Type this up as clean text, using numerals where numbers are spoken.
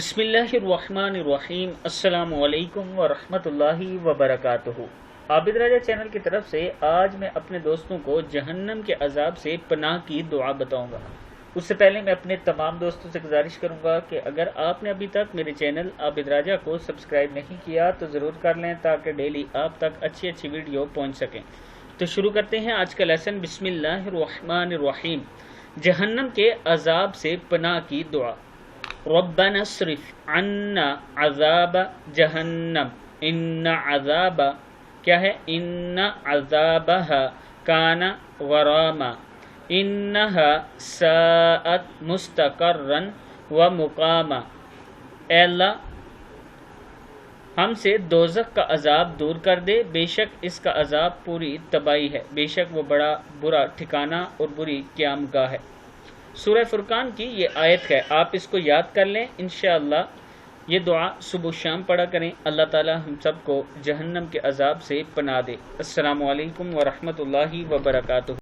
بسم اللہ الرحمن الرحیم۔ السلام علیکم ورحمۃ اللہ وبرکاتہ۔ عابد راجہ چینل کی طرف سے آج میں اپنے دوستوں کو جہنم کے عذاب سے پناہ کی دعا بتاؤں گا۔ اس سے پہلے میں اپنے تمام دوستوں سے گزارش کروں گا کہ اگر آپ نے ابھی تک میرے چینل عابد راجہ کو سبسکرائب نہیں کیا تو ضرور کر لیں تاکہ ڈیلی آپ تک اچھی ویڈیو پہنچ سکیں۔ تو شروع کرتے ہیں آج کا لیسن۔ بسم اللہ الرحمن الرحیم۔ جہنم کے عذاب سے پناہ کی دعا۔ ربنا اصرف عنا عذاب جہنم ان عذاب کیا ہے؟ ان عذابها کان غراما انها ساءت مستقرا ومقاما۔ اے اللہ ہم سے دوزخ کا عذاب دور کر دے، بے شک اس کا عذاب پوری تباہی ہے، بے شک وہ بڑا برا ٹھکانہ اور بری قیام گاہ ہے۔ سورہ فرقان کی یہ آیت ہے، آپ اس کو یاد کر لیں۔ انشاءاللہ یہ دعا صبح و شام پڑھا کریں۔ اللہ تعالی ہم سب کو جہنم کے عذاب سے پناہ دے۔ السلام علیکم ورحمۃ اللہ وبرکاتہ۔